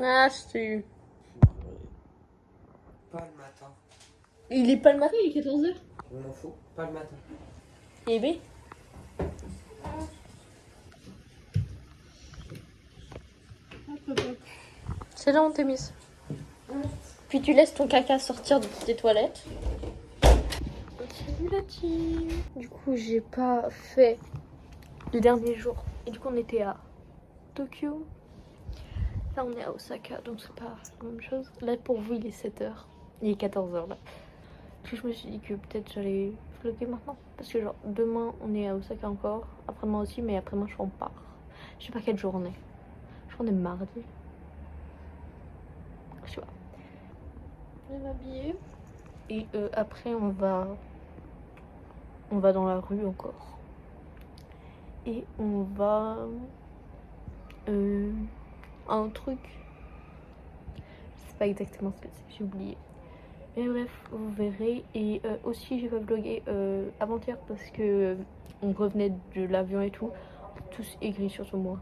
Ah, c'est... Pas le matin. Il est pas le matin, il est 14h. Je m'en fous. Pas le matin. Et B. C'est là où on t'est mise. Puis tu laisses ton caca sortir de tes toilettes. Salut la team. Du coup, j'ai pas fait le dernier jour. Et du coup, on était à Tokyo. Là, on est à Osaka, donc c'est pas la même chose. Là, pour vous, il est 7h. Il est 14h là. Puis je me suis dit que peut-être j'allais vlogger maintenant. Parce que genre, demain, on est à Osaka encore. Après-demain aussi, mais après-demain, je repars. Je sais pas quelle journée. Je crois qu'on est mardi. Je sais pas. Je vais m'habiller. Et après, on va dans la rue encore. Et on va à un truc. Je sais pas exactement ce que c'est, j'ai oublié. Mais bref, vous verrez. Et aussi, j'ai pas vlogué avant-hier parce que on revenait de l'avion et tout. Tous aigris surtout moi.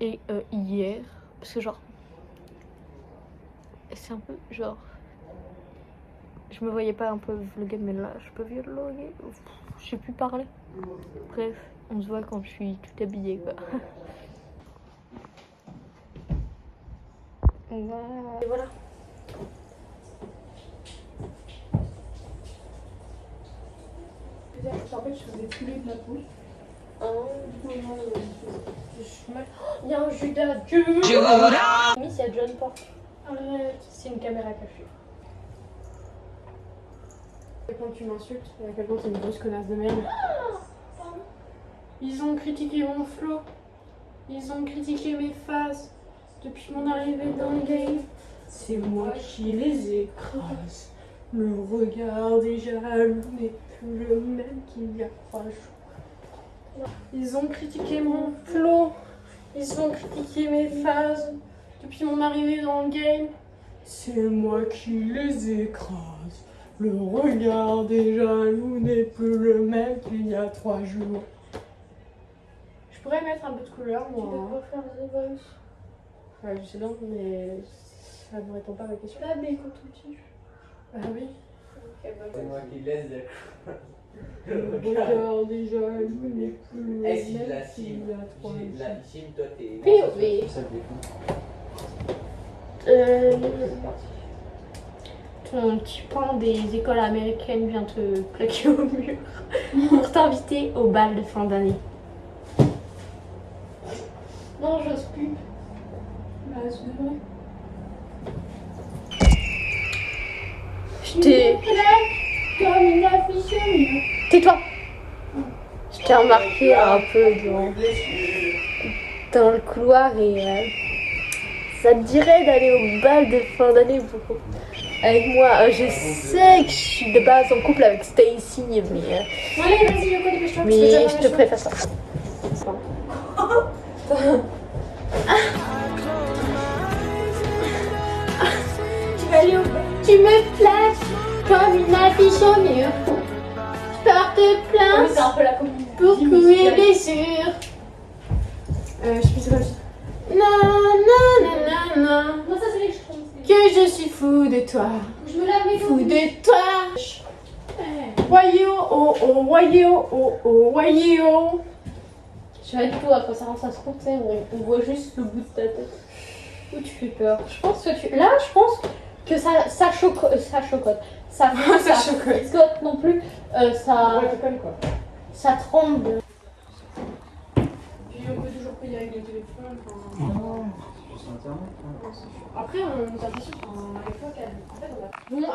Et hier, parce que genre, c'est un peu genre, je me voyais pas un peu vlogger, mais là, je peux vlogger. Je sais plus parler. Bref, on se voit quand je suis tout habillée, quoi. Et voilà. En fait, je faisais couler de la peau. Il y a un Judas Dieu. Miss, il y a John Pork. Arrête, c'est une caméra cachée. Quand tu m'insultes, à quel point t'es une grosse connasse de merde. Ils ont critiqué mon flow. Ils ont critiqué mes phases. Depuis mon arrivée dans le game, c'est moi qui les écrase. Le regard des jaloux n'est plus le même qu'il y a 3 jours. Ils ont critiqué mon flow. Ils ont critiqué mes phases. Depuis mon arrivée dans le game, c'est moi qui les écrase. Le regard des jaloux n'est plus le même qu'il y a 3 jours. Je pourrais mettre un peu de couleur, moi. Tu peux pas faire The Voice. Ouais, je sais bien, mais ça ne répond pas à ma question. Ah, mais écoute ton petit. Ah oui. C'est moi qui laisse de Le regard des jaloux n'est plus le Eh, si je même la qu'il cime, y a 3 jours. la cime, toi t'es. POV. Ça défonce. Ton petit pan des écoles américaines vient te plaquer au mur pour t'inviter au bal de fin d'année. Non, j'ose plus. Bah, c'est vrai. Je t'ai... Comme une affiche. Tais-toi. Je t'ai remarqué un peu dans le couloir et ça te dirait d'aller au bal de fin d'année pour... Avec moi, je sais que je suis de base en couple avec Stacy, mais Allez, vas-y, Yoko, dépêche-toi. je te préfère ça. Tu vas aller au bal. Tu me places comme une affiche au mur. Je porte plainte C'est un peu la comédie. pour couler blessures. Je suis comme ça. Non. Non, ça c'est les que je trouve. Que je suis fou de toi. Je me lave les Fou de toi. Voyez oh. Je sais pas du tout à quoi ça rend, ça se compte, on voit juste le bout de ta tête. Où tu fais peur. Je pense que je pense que ça chocotte. Ça chocotte. Ça chocotte non plus. Ça quoi. ça tremble. Puis on peut toujours payer avec le téléphone. Après, on nous a dit à l'époque, en fait, on a... Bon,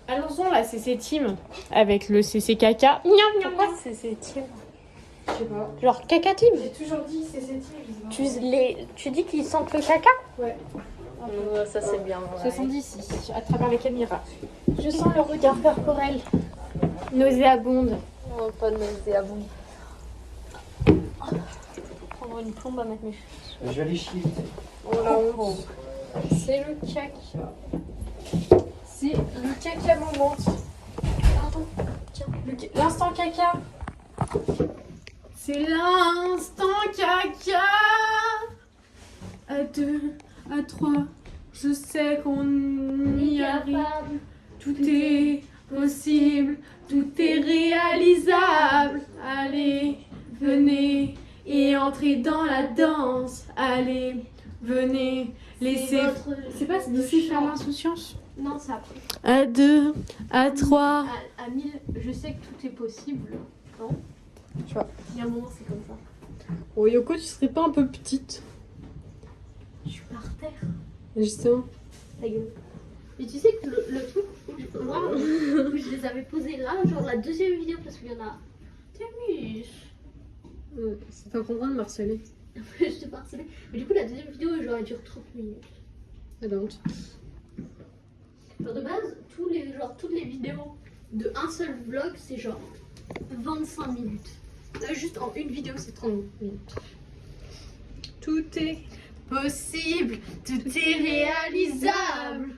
allons-en, la CC Team avec le CC Caca. Pourquoi c'est team? Je sais pas. Genre caca team? J'ai toujours dit CC Team. Tu dis qu'ils sentent le caca? Ouais. Ça c'est bien. Ça sent d'ici, à travers les caméras. Je sens le regard corporel. Nauséabonde. Non, pas de nauséabonde. Prendre une plombe à mettre mes cheveux. Je vais aller chier. Oh la honte. C'est le caca. C'est le caca moment. Pardon. Tiens. L'instant caca. C'est l'instant caca. À 2, à 3, je sais qu'on y arrive. Tout est possible, tout est réalisable. Allez, venez et entrez dans la danse. Allez, venez, laissez... C'est pas d'ici faire l'insouciance? Non, c'est après. À 2, à 3... À 1000, je sais que tout est possible. Non? Tu vois. Il y a un moment, c'est comme ça. Oh Yoko, tu serais pas un peu petite? Je suis par terre. Justement. Ta gueule. Mais tu sais que le truc où je les avais posés là, genre la deuxième vidéo, parce qu'il y en a. Témis. C'est pas comprendre de me harceler. Je te harcelais. Mais du coup, la deuxième vidéo, genre, elle dure 30 minutes. Alors, Genre de base, toutes les vidéos de un seul vlog, c'est genre 25 minutes. Là, juste en une vidéo, c'est 30 minutes. tout est Possible, tout est réalisable.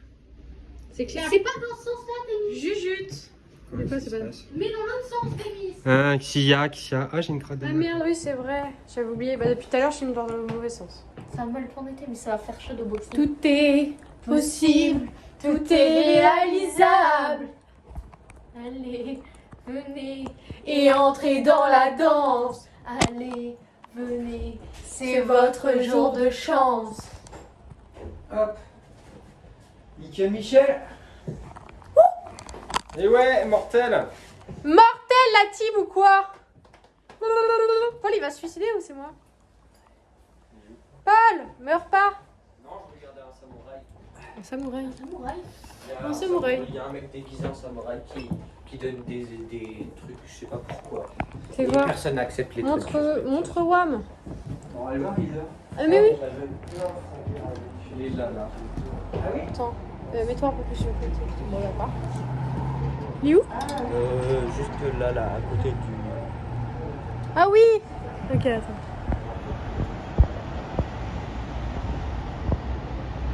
C'est clair. C'est pas dans ce sens-là, Témis. Jujute. C'est pas, c'est pas. Mais dans l'autre sens, Témis. Kia. Ah, j'ai une crotte de Ah nez. merde, oui, c'est vrai. J'avais oublié. Bah, depuis tout à l'heure, je suis dans le mauvais sens. Ça va mal tourner, mais ça va faire chaud de boxer. Tout est possible, tout est réalisable. Allez, venez Et entrez dans la danse. allez, venez. C'est votre jour de chance. Hop. Nickel Michel. Et ouais, mortel. Mortel la team ou quoi? Paul, il va se suicider ou c'est moi? Paul, meurs pas. Non, je regardais un samouraï. Un samouraï. Samouraï. Il y a Un samouraï. Il y a un mec déguisé en samouraï qui donne des trucs, je sais pas pourquoi. C'est Et quoi? personne n'accepte les trucs. Montre Wam. Bon, elle va, Lisa. Ah mais oui. Il est là. Ah oui? Attends, mets-toi un peu plus sur le côté. Bon, d'accord. Il est où? Juste là, à côté du... Ah oui. Ok, attends.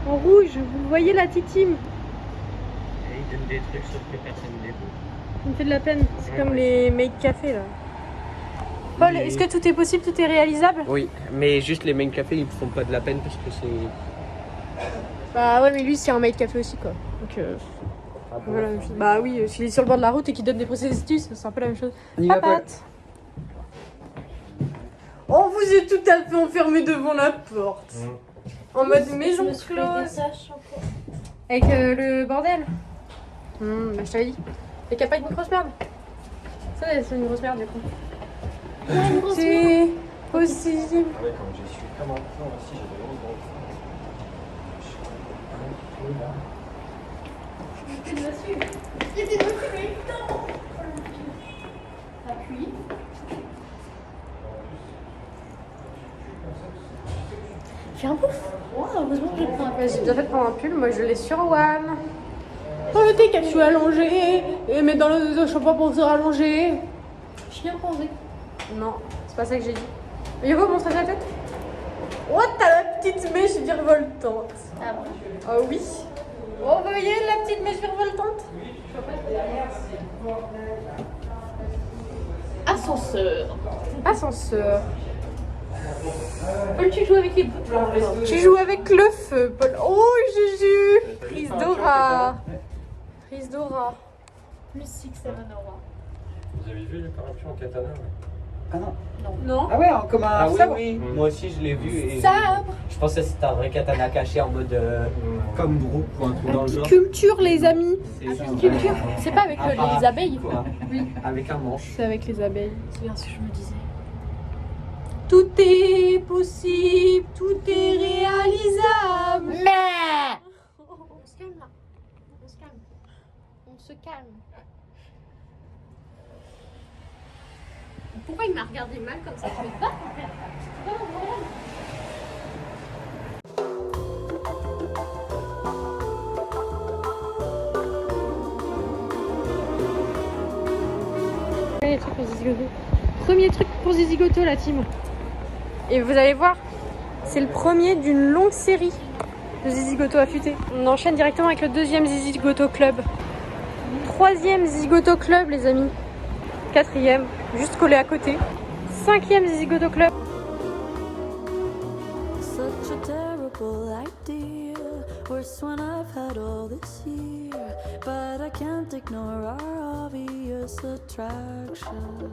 En rouge, vous voyez la titime? Et il donne des trucs sauf que personne ne les veut. Ça me fait de la peine. C'est comme les make café là. Paul, est-ce que tout est possible, tout est réalisable? Oui, mais juste les main cafés, ils me font pas de la peine parce que c'est... Bah ouais, mais lui c'est un make café aussi quoi. Donc Ah bon. voilà, la même chose. Bah oui, s'il est sur le bord de la route et qu'il donne des processus, c'est un peu la même chose. Il va pas- Papate. Oh, vous êtes tout à fait enfermé devant la porte. En mode maison close. Avec le bordel. Bah je t'avais dit. Et qu'il n'y a pas une grosse merde. Ça, c'est une grosse merde du coup. Tout est possible. Ah ouais, quand j'ai su comment faire aussi, j'ai de grosses J'étais dessus. J'étais dessus, mais non. Appuie. J'ai un pouf. Wow, heureusement que j'ai pris un peu. J'ai bien fait de prendre un pull, moi je l'ai sur One. Oh le thé je suis allongée, et mais dans le chapeau pour se rallonger. Je suis bien posée. Non, c'est pas ça que j'ai dit. Yoko, montre ta tête. Oh, t'as la petite mèche virevoltante. Ah bon. Ah oui. Oh, vous voyez la petite mèche virevoltante? Ascenseur. Ascenseur. Paul, tu joues avec les bouts. Tu joues avec le feu, Paul. Oh, Juju. Prise Dora. Prise Dora. Plus 6, 7 aura. Vous avez vu le parapluie en katana? Ah non. Non. Ah ouais, comme un Ah oui, sabre. oui. Moi aussi je l'ai vu. Et Sabre. je pensais que c'était un vrai katana caché en mode comme Brooke ou un truc dans le genre. Culture, les amis. C'est ça. Culture. C'est pas avec Ah, les abeilles. quoi. Oui. Avec un manche. C'est avec les abeilles. C'est bien ce que je me disais. Tout est possible, tout est réalisable. Mais on se calme là. On se calme. On se calme. Pourquoi il m'a regardé mal comme ça? Je vais pas comprendre. C'est pas mon problème. Premier truc pour Zizigoto. Premier truc pour Zizigoto, la team. Et vous allez voir, c'est le premier d'une longue série de Zizigoto affûté. On enchaîne directement avec le deuxième Zizigoto Club. Troisième Zizigoto Club, les amis. Quatrième, juste collé à côté. 5e Zigoto Club. Such a terrible idea. Worse when I've had all this year. But I can't ignore our obvious attraction.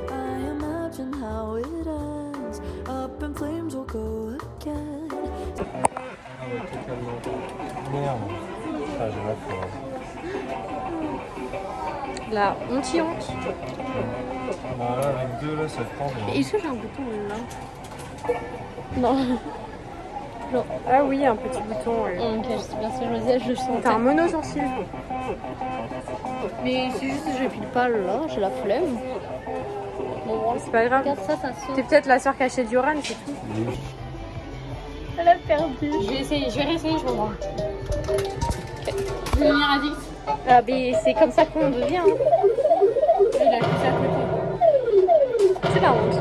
I imagine how it ends. Up in flames we'll go again. Merde. Ah, j'ai la fleur. La honte. Non, là, avec deux, là, ça prend. Est-ce que j'ai un bouton là? Non. Ah oui, un petit bouton. Ouais. Ok, je sais bien ce que je me disais, je sentais. T'as un monosourcil. Mais c'est juste que je pile pas là, j'ai la flemme. Bon, voilà. C'est pas grave. Regarde ça, ça saute. T'es peut-être la sœur cachée d'Yoran, c'est tout. Elle a perdu. Je vais essayer, je vais réessayer, je vais voir. Devenir addict. Ah, mais c'est comme ça qu'on devient. Hein. Il a fait ça à côté. C'est la honte.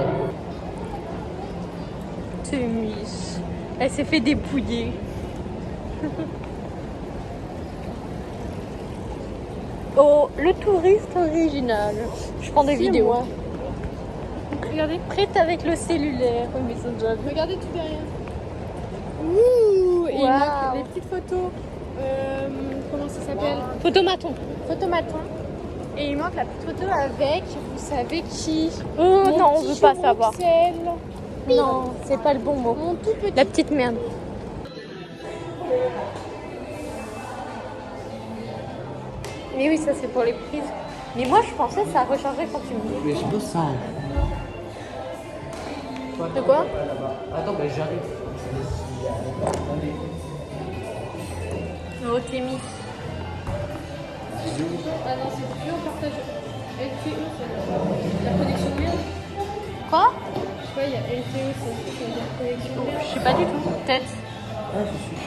C'est Miss. Elle s'est fait dépouiller. Oh, le touriste original. Je prends des vidéos. moi. Regardez. Prête avec le cellulaire. Oui, mais c'est déjà vu. Regardez tout derrière. Ouh, et il Waouh. manque des petites photos. Comment ça s'appelle? Photomaton. Photomaton. Et il manque la petite photo avec, vous savez qui? Oh Mon non, on petit veut pas chevron savoir. Axel. Non, c'est pas le bon mot. Mon tout petit. La petite merde. Mais oui, ça c'est pour les prises. Mais moi je pensais que ça rechargeait quand tu me dis. Mais je me sens. De quoi? Attends, mais j'arrive. Oh, t'es mis. Ah non, c'est plus en partage. LTE, c'est la connexion merde. Quoi? Je sais pas, il y a LTE, c'est la connexion merde. Je sais pas du tout. Peut-être. Ah, je suis.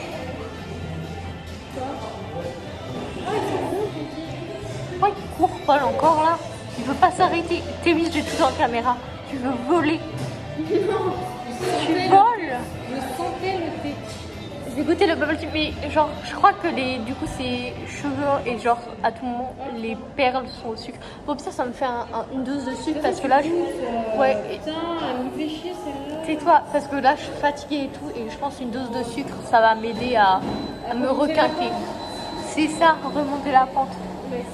Oh, il court Paul encore là. Il veut pas s'arrêter. T'es mis, j'ai tout en caméra. Tu veux voler. Tu voles. Je sentais le thé. J'ai goûté le bubble tea, mais genre, je crois que du coup, c'est cheveux et genre, à tout moment, les perles sont au sucre. Bon, ça me fait une dose de sucre parce que là, ouais. Putain, elle me fait chier celle-là. Tais-toi, parce que là, je suis fatiguée et tout, et je pense une dose de sucre, ça va m'aider à me requinquer. C'est ça, remonter la pente. Mais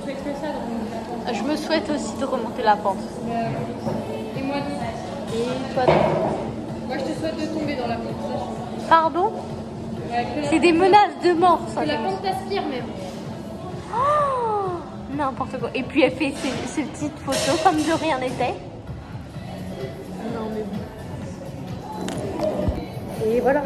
je fais que ça dans mon Je me souhaite aussi de remonter la pente. Et moi, Et toi, moi, je te souhaite de tomber dans la pente. pardon? Ouais, que C'est des menaces de mort, ça. que la pente t'aspire même. Oh, n'importe quoi. Et puis elle fait ces petites photos comme de rien n'était. Non mais bon. Et voilà.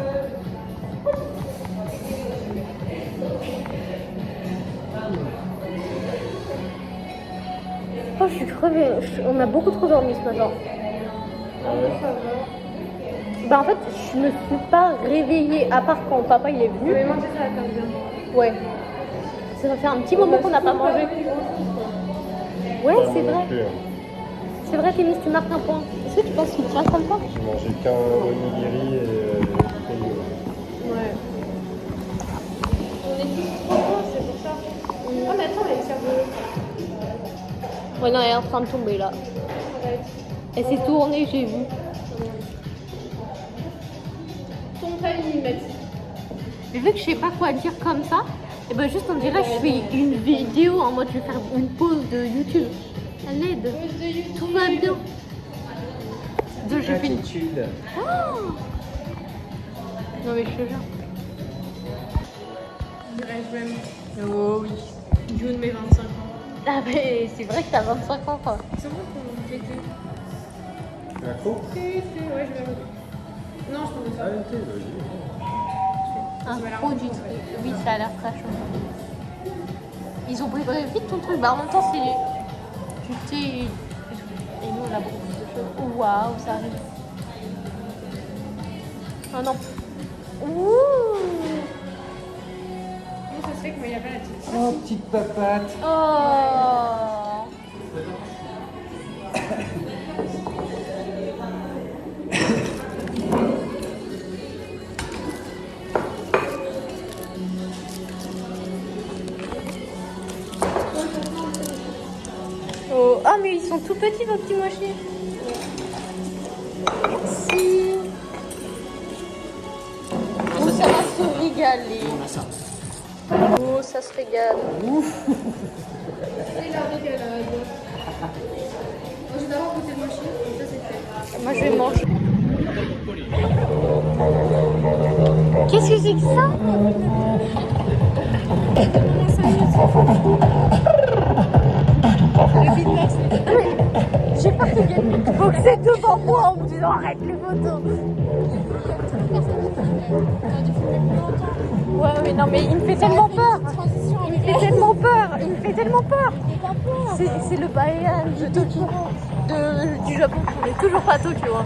Oh, je suis crevée. On a beaucoup trop dormi ce matin. Bah en fait, je me suis pas réveillée à part quand papa il est venu. Mais manger ça, t'as bien. Ouais. Ça fait un petit moment qu'on n'a pas mangé. Ouais, c'est vrai. C'est vrai, Témis, tu marques un point. Est-ce que tu penses qu'il te reste un point? J'ai mangé qu'un onigiri et Ouais. On est tous trop gros, c'est pour ça. Ah, mais attends, elle sert de. Ouais, non, elle est en train de tomber là. Elle s'est tournée, j'ai vu. Ton taille, Mathis. Mais vu que je sais pas quoi dire comme ça, et ben juste on dirait que je fais une vidéo en mode je vais faire une pause de YouTube. À l'aide. Pause de YouTube. Tout va bien. Deux, j'ai fait une... Attitude. Oh non mais je te jure. Je m'aime. Oh oui. June, mes 25 ans. Ah mais c'est vrai que t'as 25 ans quoi. C'est vrai qu'on fêtait. La coke. Ouais, je vais. Non, je prends Ah, ça. ok, vas-y. Un pro du truc. Oui, ça a l'air très chaud. Ils ont préparé vite ton truc. Bah en même temps c'est du thé et nous on a beaucoup plus de choses. Oh, waouh, ça arrive. Oh non. Ouh. Comment ça se fait que moi, il n'y a pas la petite. Oh, petite papate. Oh. Oh, ah mais ils sont tous tout petit, vos petits mochis. Merci. Oh, ça va se régaler. Oh, ça se régale. C'est la régalade. Moi, je vais d'abord goûter le mochi, comme ça c'est fait. Moi, je vais manger. Qu'est-ce que c'est que ça? J'ai pas qu'il y ait le beatboxer devant moi en me disant arrête les photos. Ouais, mais non, mais il me fait tellement peur. Il me fait tellement peur. Il me fait tellement peur. C'est le Bayan de Tokyo, du Japon. On est toujours pas à Tokyo. Hein.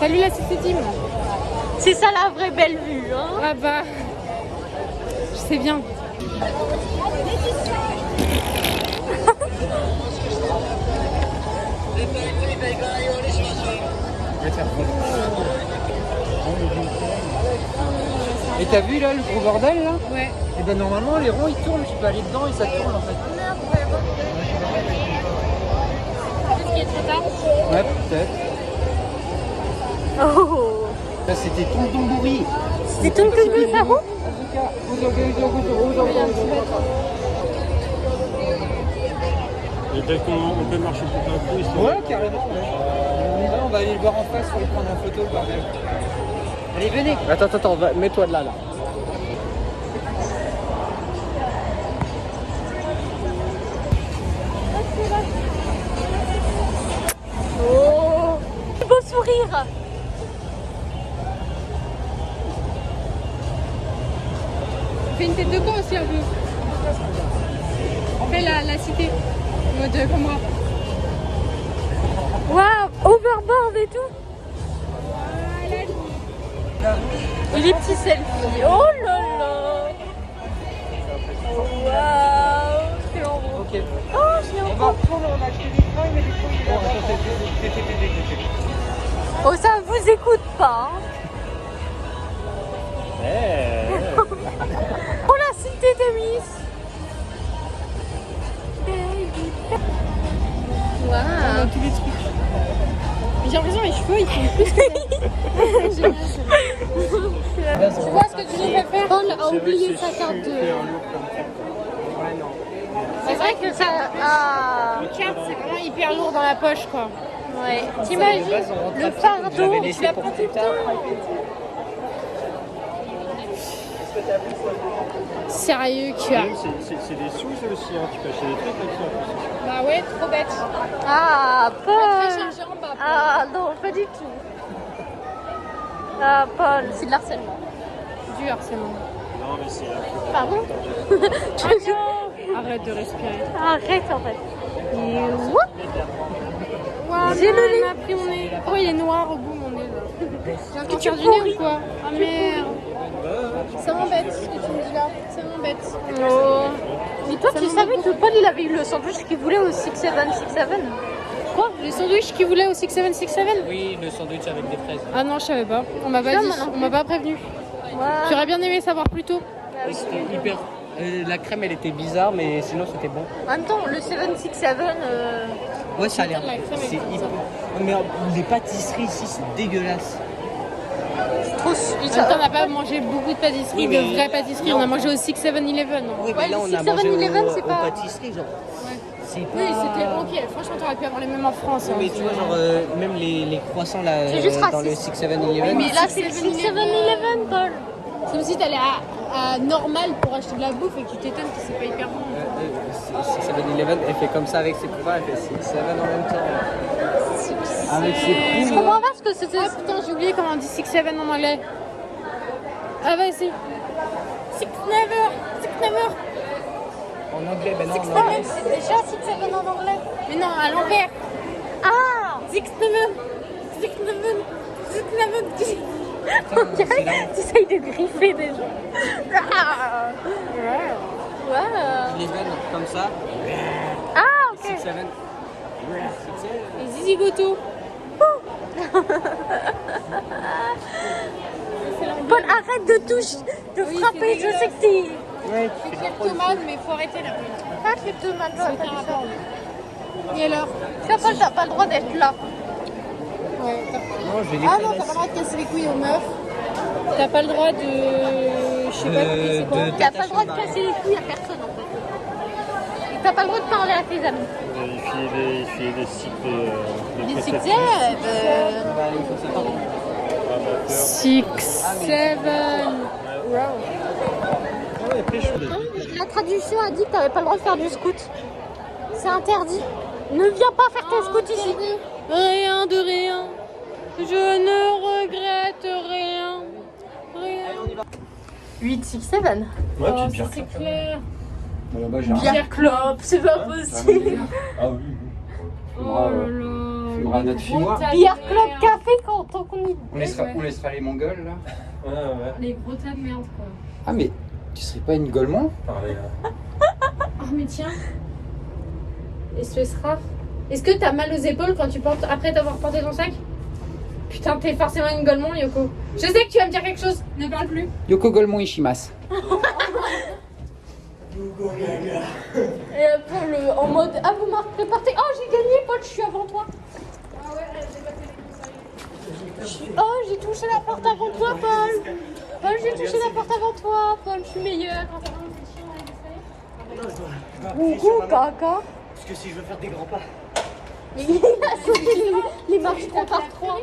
Salut la cité Dim. C'est ça la vraie belle vue. Hein. Ah bah, je sais bien. Et t'as vu là le gros bordel là? Ouais. Et ben normalement les ronds ils tournent, tu peux aller dedans et ça tourne en fait. Qu'est-ce qui est trop tard? Ouais, peut-être. Oh. Ça c'était Tonton Bourri. C'est ton que ça roule? Et peut-être qu'on peut marcher tout un coup. Histoire Ouais, carrément. Ouais. Là, on va aller le voir en face pour lui prendre en photo le bordel. Allez, venez. Attends, mets-toi de là. Oh. Beau sourire. Fais une tête de con aussi un peu. Fais la cité. En mode comme moi. Waouh, overboard et tout. Et les petits selfies. Oh là là. Waouh. C'est en gros. Ok. Oh, je l'ai On en va retourner, on a acheté des fringues, mais des fois il est là-bas. Oh, ça vous écoute pas. Hein. Oh, la cité de Miss. Waouh. Tous les trucs. J'ai l'impression que mes cheveux ils font plus que Tu vois ce que tu devrais faire? Paul a oublié sa carte de. C'est vrai que ça. Ah. Une carte c'est vraiment hyper lourd dans la poche quoi. Ouais. T'imagines le fardeau. Tu l'as pris plus tard. Sérieux que. C'est des sous aussi, hein. Tu peux acheter des trucs avec ça en plus. Bah ouais, trop bête. Ah, Très Paul. chargé en bas. Ah, non, pas du tout. Ah, Paul, c'est de l'harcèlement. Du harcèlement. Non, mais c'est Pardon? Arrête de respirer. Arrête en fait. Et whoop. Waouh, J'ai le nez. il m'a pris mon nez. Pourquoi il est noir au bout mon nez là? J'ai un cancer du nez ou quoi? Ah merde. Ça m'embête ce que tu me dis là. Ça m'embête. Oh. Mais toi, tu savais que Paul il avait eu le sandwich qu'il voulait au 6767? Quoi? Les sandwichs qu'il voulait au 6767? Oui, le sandwich avec des fraises. Ah non, je savais pas. On m'a pas Ça, dit. moi non On m'a pas prévenu. Ouais. J'aurais bien aimé savoir plus tôt. C'était hyper. La crème elle était bizarre, mais sinon c'était bon. En même temps, le 767, Ouais, ça a l'air. La crème, elle C'est est hyper. Mais les pâtisseries ici, c'est dégueulasse. trop. En même temps, on n'a pas mangé beaucoup de pâtisseries, Oui, mais de vraies pâtisseries. non. On a mangé au 6-7-Eleven. Oui, Ouais, mais là le on a mangé 7-Eleven, c'est aux pas- pâtisseries, genre. Ouais. C'est pas. Oui, c'était ok. Franchement, t'aurais pu avoir les mêmes en France. hein. Mais tu vois, genre, même les croissants là, C'est juste dans le raciste. 6-7-Eleven. Mais là, c'est le 7-Eleven, Paul. C'est comme si t'allais à Normal pour acheter de la bouffe et que tu t'étonnes que c'est pas hyper bon. 6-7-Eleven, elle fait comme ça avec ses pouvoirs, elle fait 6-7 en même temps. Avec ses Je poules. comprends pas ce que c'était. Ah putain, j'ai oublié comment on dit 6-7 en anglais. Ah vas-y. 6-7. En anglais, ben non, en Six anglais. Seven, c'est déjà Six Seven en anglais. Mais non, à l'envers. Ah, Six Seven. Six Seven. Six Seven. on dirait que tu essayes de griffer des gens. Ah. Wow. Les veines comme ça. Ah, ok. 6, 7. Et Zizi Goto. Paul, arrête de toucher, de frapper. Je sais que t'es. Ouais, C'est kleptomane, mais faut arrêter là. Pas que deux mal. C'est aucun rapport. Et alors? Paul, t'as pas le droit d'être là. Ouais, Non, je vais ah non, t'as pas le droit de casser les couilles aux meufs. T'as pas le droit de. Je sais pas c'est quoi. T'as pas le droit de casser les couilles à personne en fait. Et t'as pas le droit de parler à tes amis. Il fait des sites de Des Six prestations. Seven. Six Seven. La traduction a dit que t'avais pas le droit de faire du scout. C'est interdit. Ne viens pas faire ton scout ici. Rien de rien. Je ne regrette rien. Rien. 8, 6, 7. Ouais, Oh, tu ça, bien. c'est clair. Là-bas, j'ai Pierre Clope, c'est pas possible. Ah oui. Oh là là. faudra notre fumoir. Pierre Club Café quand tant qu'on y. On laissera les Mongols là. Ouais, ouais. Les gros tas de merde quoi. Ah mais tu serais pas une Golemont? Pareil. Oh mais tiens. Espèce rare. Est-ce que t'as mal aux épaules quand tu portes après t'avoir porté ton sac? Putain, t'es forcément une Golemont, Yoko. Je sais que tu vas me dire quelque chose. Ne parle plus. Yoko Golemont Ishimas. Et pour le, en mode ah vous marquez préparez. Oh j'ai gagné Paul, je suis avant toi. Ah ouais, j'ai pas fait les Oh j'ai touché la porte avant toi Paul. Paul j'ai touché la porte avant toi Paul, je suis meilleure. Coucou caca. Parce que si je veux faire des grands pas. Il a sauté les marches 3 par 3.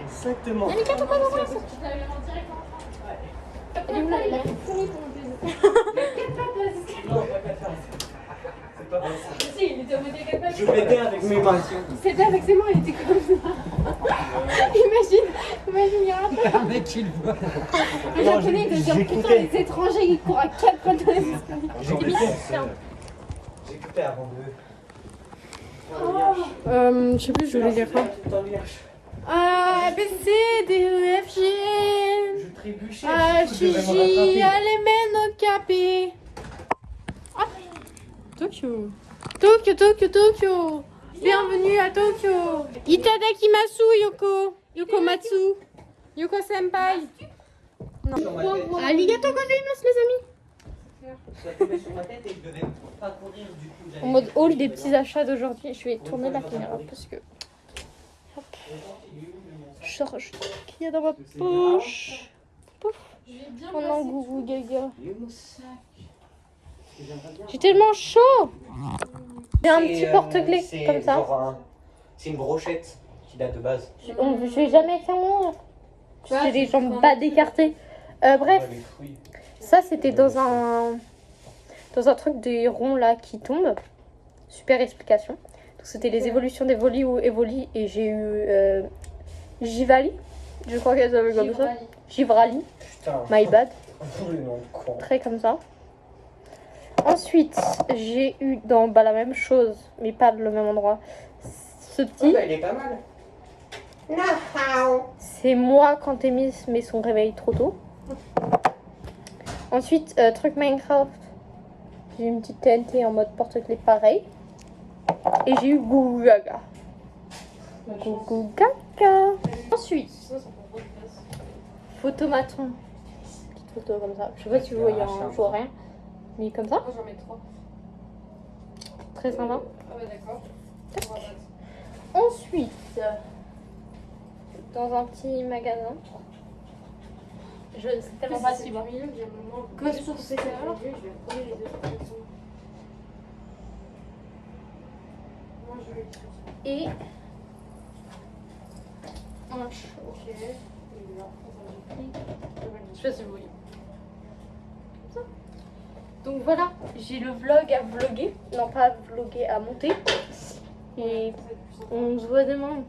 Exactement. Yannick, attends pas dans la sauce. Elle est où la Non, on va pas faire. C'est pas vrai ça. Si, il était au mode des capables. Je m'étais avec mes mains. C'était avec ses mains, il était comme ça. Imagine, il y a un peu. Un mec qui le voit. Le japonais, il te dit putain, les étrangers, ils courent à 4 fois dans les escaliers. J'écoutais avant de. Je sais plus, je voulais dire quoi. A, B, C, D, E, F, G, Je trébuchais. H, I, J, L, M, N, O, K, P. Ah, Tokyo. Tokyo, Tokyo, Tokyo. Bienvenue à Tokyo. Itadakimasu, Yoko. Yoko Matsu. Yoko Senpai. Non. Arigato gozaimasu, les amis. Ça tombait sur ma tête et je devais pas courir du coup. En mode haul des petits achats d'aujourd'hui. Je vais tourner la caméra parce que. Hop. Je charge ce qu'il y a dans ma poche. Pouf. Oh non, gougou gaga. J'ai tellement chaud. J'ai un petit porte-clés comme ça. C'est une brochette qui date de base. Je vais jamais faire mon. J'ai les jambes bas écartées. Bref, Avec fruits. ça c'était dans un truc des ronds là qui tombe. Super explication. Donc c'était les évolutions d'Evoli ou Evoli et j'ai eu Givali. Je crois qu'elle s'appelle comme ça. Givrali. Putain. My bad. Le nom de con. Très comme ça. Ensuite, j'ai eu dans la même chose, mais pas le même endroit. Ce petit, Il est pas mal. c'est moi quand Témis met son réveil trop tôt. Ensuite, truc Minecraft, j'ai eu une petite TNT en mode porte-clés pareil. Et j'ai eu Gougou Gaga. Gougou Gaga. Ensuite, photomaton. Petite photo comme ça. Je sais pas si vous voyez, hein, je vois rien. Mais comme ça, Moi j'en mets 3. très sympa. Ah ouais, d'accord. Ensuite, dans un petit magasin, je ne sais tellement pas si bon. Quoi sur ces alors? Et Ok. je sais pas si vous voyez. Comme ça. Donc voilà, j'ai le vlog à vlogger, non pas à vlogger, à monter. Et on se voit demain.